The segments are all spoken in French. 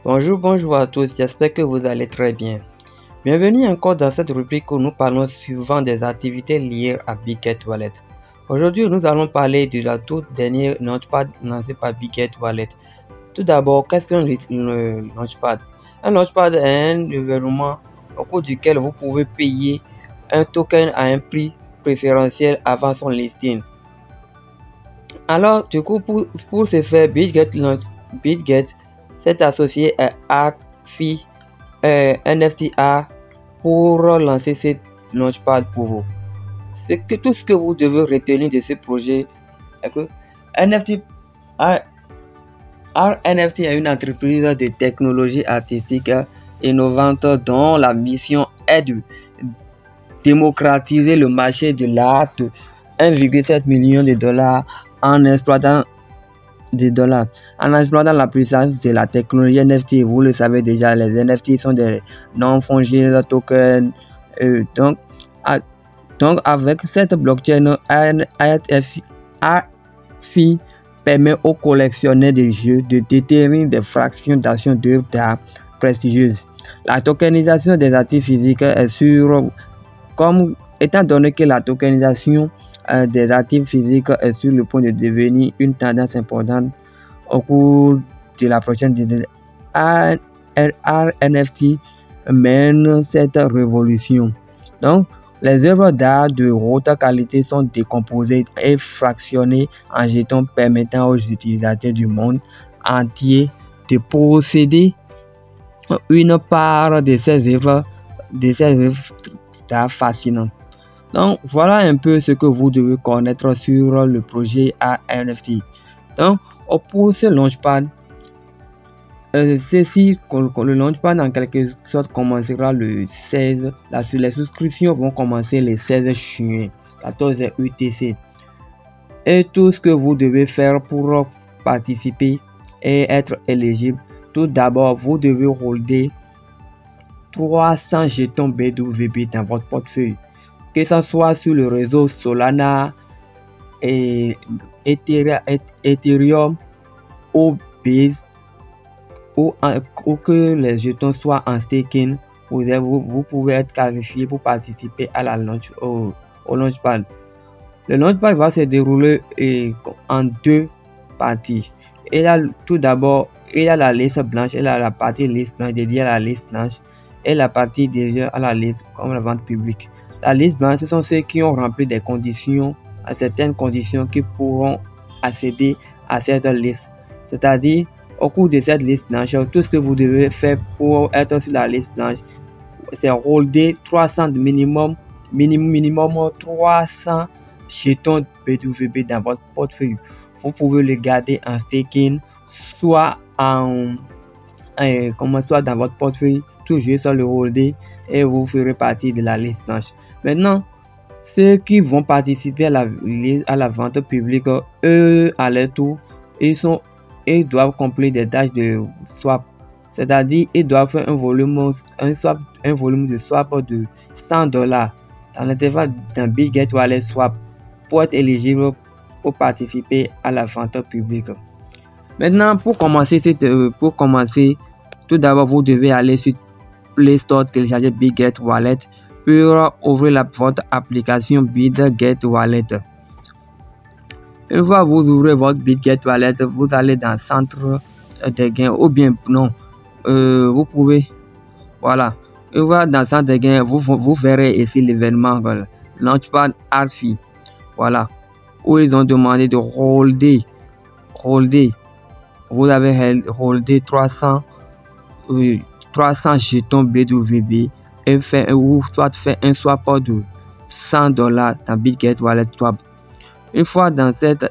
Bonjour à tous, j'espère que vous allez très bien. Bienvenue encore dans cette rubrique où nous parlons souvent des activités liées à Bigget Wallet. Aujourd'hui, nous allons parler de la toute dernière Launchpad lancée par Bigget Wallet. Tout d'abord, qu'est-ce qu'un Launchpad? Un Launchpad est un événement au cours duquel vous pouvez payer un token à un prix préférentiel avant son listing. Alors, du coup, pour ce faire, Bigget s'est associé à ArcFi NFTA pour lancer cette Launchpad pour vous. Tout ce que vous devez retenir de ce projet est que NFT est une entreprise de technologie artistique innovante dont la mission est de démocratiser le marché de l'art de 1,7 million de dollars en exploitant la puissance de la technologie NFT. Vous le savez déjà, les NFT sont des non-fungible tokens. Donc avec cette blockchain, ArcFi permet aux collectionneurs de jeux de détenir des fractions d'actions d'œuvres d'art prestigieuses. La tokenisation des actifs physiques est sûre, étant donné que la tokenisation des actifs physiques est sur le point de devenir une tendance importante au cours de la prochaine décennie. NFT mène cette révolution. Donc, les œuvres d'art de haute qualité sont décomposées et fractionnées en jetons permettant aux utilisateurs du monde entier de posséder une part de ces œuvres d'art fascinantes. Donc, voilà un peu ce que vous devez connaître sur le projet NFT. Donc, pour ce Launchpad, le Launchpad en quelque sorte commencera le 16. Les souscriptions vont commencer le 16 juin, 14 UTC. Et tout ce que vous devez faire pour participer et être éligible, tout d'abord, vous devez holder 300 jetons BWB dans votre portefeuille, que ce soit sur le réseau Solana et Ethereum ou Base, ou que les jetons soient en staking. Vous pouvez être qualifié pour participer à la au Launchpad. Le Launchpad va se dérouler en deux parties. Tout d'abord, il y a la liste blanche, il y a la partie liste blanche dédiée à la liste blanche et la partie dédiée à la liste comme la vente publique. La liste blanche, ce sont ceux qui ont rempli des conditions, à certaines conditions, qui pourront accéder à cette liste. C'est-à-dire, au cours de cette liste blanche, tout ce que vous devez faire pour être sur la liste blanche, c'est holder 300 minimum 300 jetons BWB dans votre portefeuille. Vous pouvez le garder en staking, soit dans votre portefeuille, toujours sur le holder, et vous ferez partie de la liste blanche. Maintenant, ceux qui vont participer à la vente publique, eux, à leur tour, ils doivent compléter des tâches de swap. C'est-à-dire, ils doivent faire un volume de swap de $100 dans l'intervalle d'un Bigget Wallet Swap pour être éligible pour participer à la vente publique. Maintenant, pour commencer, tout d'abord, vous devez aller sur Play Store, télécharger Bigget Wallet pour ouvrir votre application Bigget Wallet. Une fois que vous ouvrez votre Bigget Wallet, vous allez dans le centre des gains, ou bien non, vous pouvez, voilà, une fois dans le centre des gains, vous verrez ici l'événement Launchpad ArcFi, voilà, où ils ont demandé de holder. Vous avez holdé 300 jetons BWB et soit fait un swap de $100 dans Bigget Wallet Swap. Une fois dans cette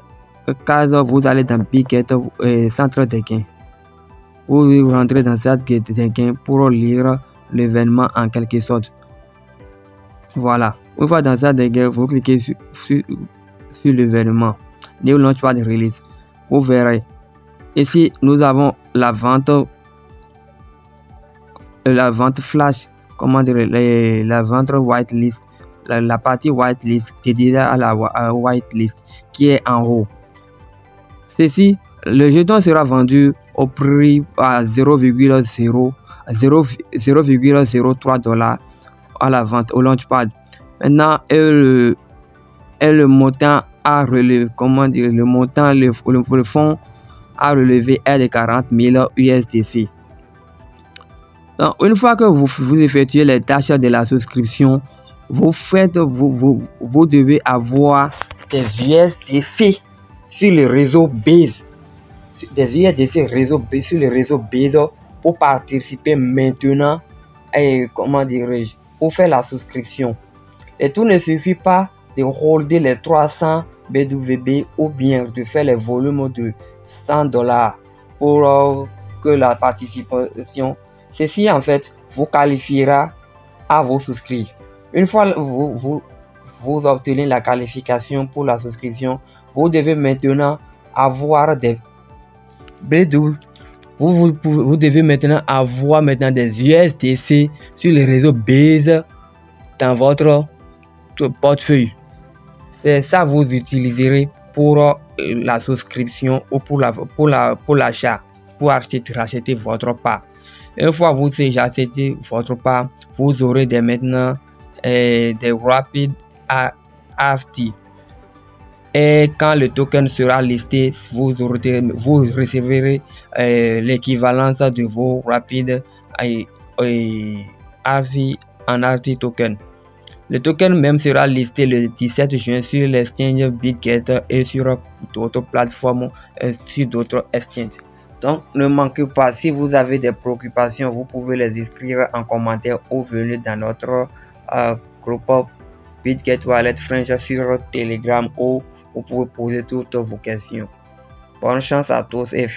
case, vous allez dans Bigget centre des gains. Vous rentrez dans cette des gains pour lire l'événement en quelque sorte. Voilà. Une fois dans cette des gains, vous cliquez sur l'événement New Launchpad Release. Vous verrez. Ici, nous avons la vente flash, la vente whitelist. La partie whitelist dédiée à la whitelist qui est en haut. Le jeton sera vendu au prix à 0,03 $. À la vente au Launchpad. Maintenant, le montant à relever, comment dire, le montant, le fonds à relever est de 40 000 USDC. Donc, une fois que vous effectuez les tâches de la souscription, vous devez avoir des USDC sur le réseau Base, des USDC sur le réseau Base pour participer maintenant et comment dirais-je, pour faire la souscription. Et tout ne suffit pas de holder les 300 BWB ou bien de faire les volumes de 100 $ pour que la participation, ceci en fait vous qualifiera à vous souscrire. Une fois vous obtenez la qualification pour la souscription, vous devez maintenant avoir des BW. Vous devez maintenant avoir des USDC sur le réseau Base dans votre portefeuille. C'est ça que vous utiliserez pour la souscription ou pour l'achat, pour racheter votre part. Une fois que vous avez acheté votre part, vous aurez maintenant des Rapid AST. Et quand le token sera listé, vous recevrez l'équivalence de vos Rapid AST en AST token. Le token même sera listé le 17 juin sur l'exchange BitGet et sur d'autres plateformes et sur d'autres exchanges. Donc ne manquez pas, si vous avez des préoccupations, vous pouvez les écrire en commentaire ou venir dans notre groupe BitGet Wallet French sur Telegram, où vous pouvez poser toutes vos questions. Bonne chance à tous et